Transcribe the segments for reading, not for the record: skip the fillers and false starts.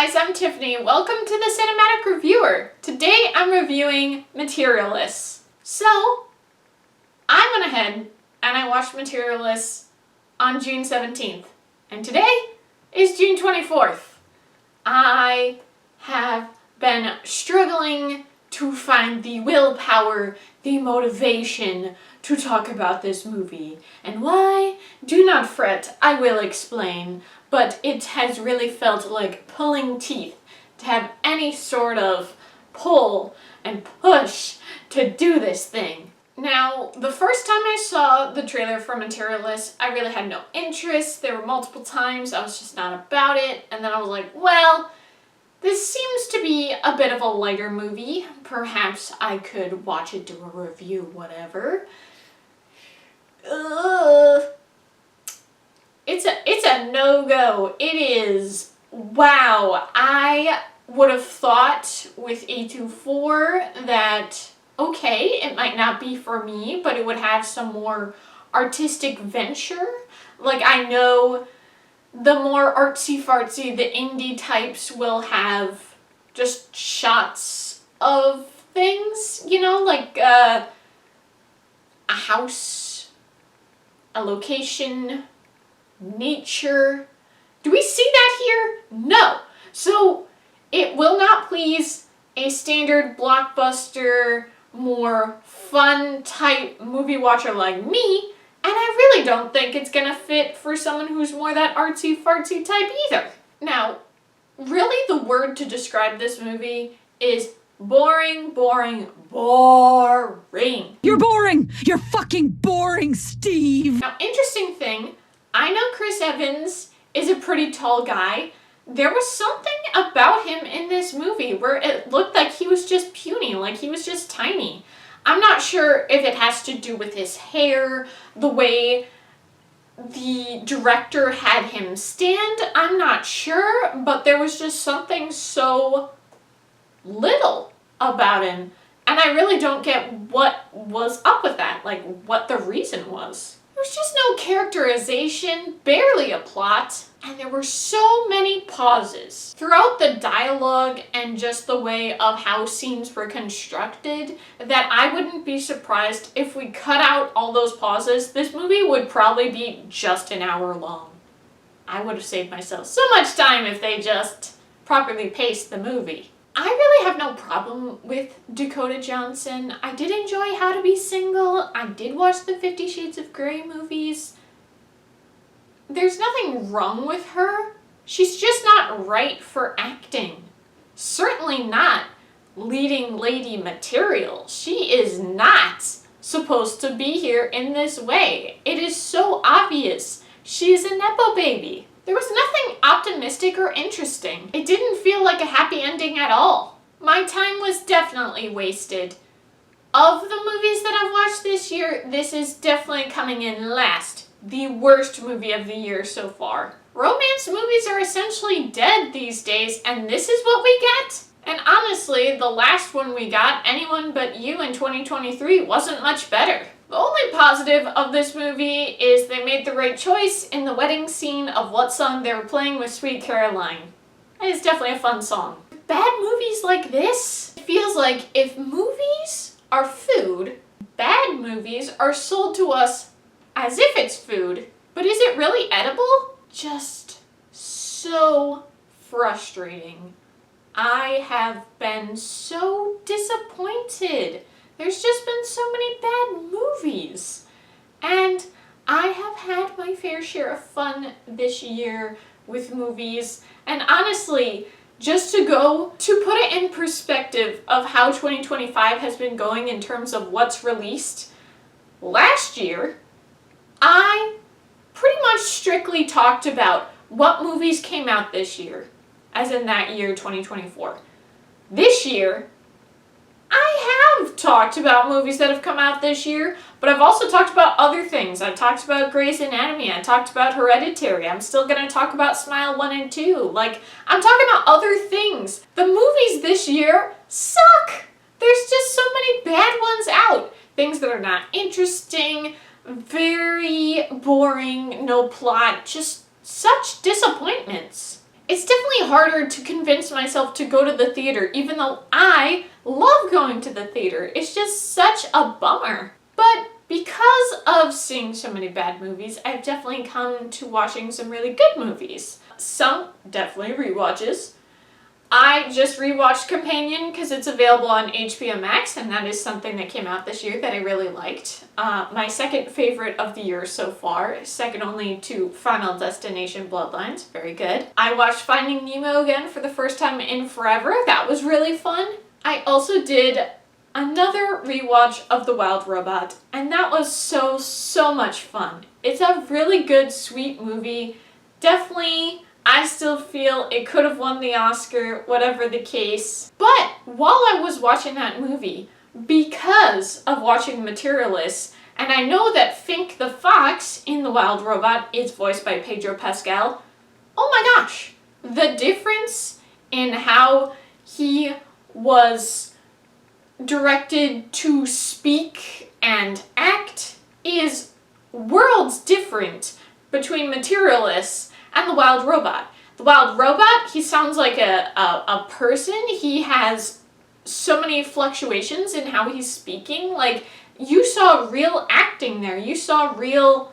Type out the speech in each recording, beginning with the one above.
guys, I'm Tiffany. Welcome to the Cinematic Reviewer. Today I'm reviewing Materialists. So, I went ahead and I watched Materialists on June 17th. And today is June 24th. I have been struggling to find the willpower, the motivation to talk about this movie. And why? Do not fret, I will explain. But it has really felt like pulling teeth to have any sort of pull and push to do this thing. Now, the first time I saw the trailer for Materialists, I really had no interest. There were multiple times I was just not about it. And then I was like, well, this seems to be a bit of a lighter movie. Perhaps I could watch it, do a review, whatever. It's a no-go. It is. Wow. I would have thought with A24 that, okay, it might not be for me, but it would have some more artistic venture. Like, I know the more artsy-fartsy, the indie types will have just shots of things, you know, like a house, a location, nature. Do we see that here? No. So it will not please a standard blockbuster, more fun type movie watcher like me, and I really don't think it's gonna fit for someone who's more that artsy fartsy type either. Now, really the word to describe this movie is boring, boring, boring. You're boring! You're fucking boring, Steve! Now, interesting thing, I know Chris Evans is a pretty tall guy. There was something about him in this movie where it looked like he was just puny, like he was just tiny. I'm not sure if it has to do with his hair, the way the director had him stand, I'm not sure, but there was just something so little about him. And I really don't get what was up with that, like what the reason was. There was just no characterization, barely a plot, and there were so many pauses throughout the dialogue and just the way of how scenes were constructed that I wouldn't be surprised if we cut out all those pauses. This movie would probably be just an hour long. I would have saved myself so much time if they just properly paced the movie. I really have no problem with Dakota Johnson. I did enjoy How to Be Single. I did watch the 50 Shades of Grey movies. There's nothing wrong with her. She's just not right for acting. Certainly not leading lady material. She is not supposed to be here in this way. It is so obvious. She is a Nepo baby. There was nothing optimistic or interesting. It didn't feel like a happy ending at all. My time was definitely wasted. Of the movies that I've watched this year, this is definitely coming in last. The worst movie of the year so far. Romance movies are essentially dead these days, and this is what we get? And honestly, the last one we got, Anyone But You in 2023, wasn't much better. The only positive of this movie is they made the right choice in the wedding scene of what song they were playing with Sweet Caroline. And it's definitely a fun song. Bad movies like this, it feels like if movies are food, bad movies are sold to us as if it's food. But is it really edible? Just so frustrating. I have been so disappointed. There's just been so many bad movies. And I have had my fair share of fun this year with movies. And honestly, just to put it in perspective of how 2025 has been going in terms of what's released, last year, I pretty much strictly talked about what movies came out this year, as in that year, 2024. This year, I have talked about movies that have come out this year, but I've also talked about other things. I've talked about Grey's Anatomy. I talked about Hereditary. I'm still going to talk about Smile 1 and 2. Like, I'm talking about other things. The movies this year suck. There's just so many bad ones out. Things that are not interesting, very boring, no plot, just such disappointments. it's definitely harder to convince myself to go to the theater, even though I love going to the theater. It's just such a bummer. But because of seeing so many bad movies, I've definitely come to watching some really good movies. Some definitely rewatches. I just rewatched Companion because it's available on HBO Max, and that is something that came out this year that I really liked. My second favorite of the year so far, second only to Final Destination Bloodlines. Very good. I watched Finding Nemo again for the first time in forever. That was really fun. I also did another rewatch of The Wild Robot, and that was so much fun. It's a really good, sweet movie. Definitely, I still feel it could have won the Oscar, whatever the case. But while I was watching that movie, because of watching Materialists, and I know that Fink the Fox in The Wild Robot is voiced by Pedro Pascal, oh my gosh, the difference in how he was directed to speak and act is worlds different between Materialists and The Wild Robot. The Wild Robot, he sounds like a person. He has so many fluctuations in how he's speaking. Like, you saw real acting there. You saw real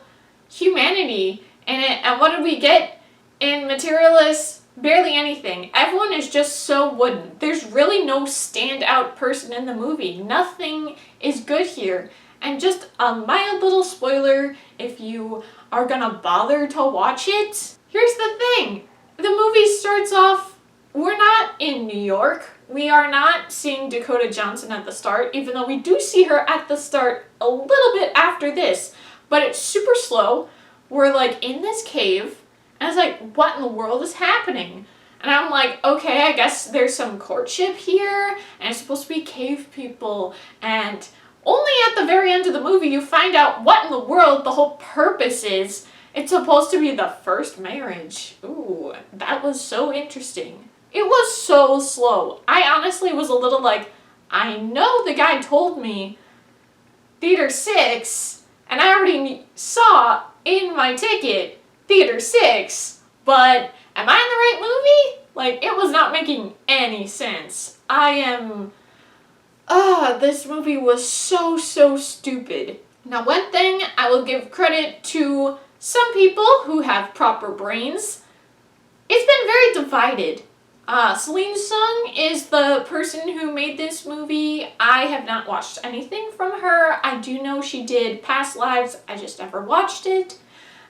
humanity in it. And what did we get in Materialists? Barely anything. Everyone is just so wooden. There's really no standout person in the movie. Nothing is good here. And just a mild little spoiler if you are gonna bother to watch it. Here's the thing. The movie starts off, we're not in New York. We are not seeing Dakota Johnson at the start, even though we do see her at the start a little bit after this. But it's super slow. We're like in this cave, and it's like, what in the world is happening? And I'm like, okay, I guess there's some courtship here, and it's supposed to be cave people, and only at the very end of the movie you find out what in the world the whole purpose is. It's supposed to be the first marriage. Ooh, that was so interesting. It was so slow. I honestly was a little like, I know the guy told me Theater 6, and I already saw in my ticket Theater 6, but am I in the right movie? Like, it was not making any sense. This movie was so stupid. Now, one thing I will give credit to some people who have proper brains. It's been very divided. Celine Song is the person who made this movie. I have not watched anything from her. I do know she did Past Lives. I just never watched it.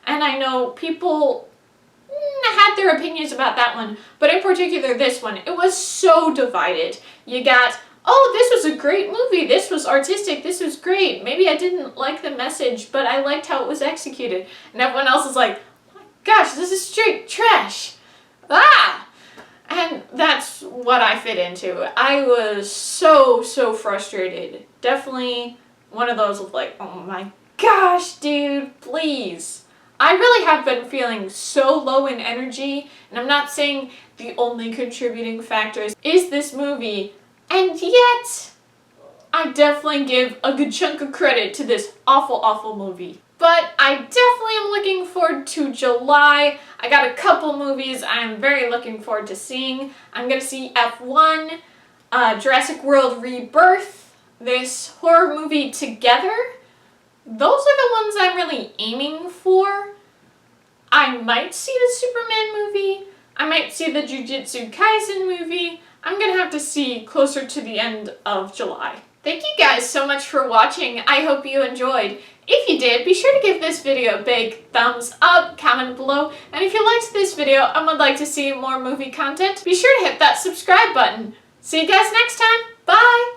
And I know people had their opinions about that one, but in particular this one, it was so divided. You got, oh, this was a great movie, this was artistic, this was great, maybe I didn't like the message, but I liked how it was executed. And everyone else is like, oh my gosh, this is straight trash. And that's what I fit into. I was so frustrated. Definitely one of those of like, oh my gosh, dude, please. I really have been feeling so low in energy, and I'm not saying the only contributing factors is this movie, and yet I definitely give a good chunk of credit to this awful movie. But I definitely am looking forward to July. I got a couple movies I'm very looking forward to seeing. I'm going to see F1, Jurassic World Rebirth, this horror movie Together. Those are the ones I'm really aiming for. I might see the Superman movie. I might see the Jujutsu Kaisen movie. I'm gonna have to see closer to the end of July. Thank you guys so much for watching. I hope you enjoyed. If you did, be sure to give this video a big thumbs up, comment below, and if you liked this video and would like to see more movie content, be sure to hit that subscribe button. See you guys next time. Bye!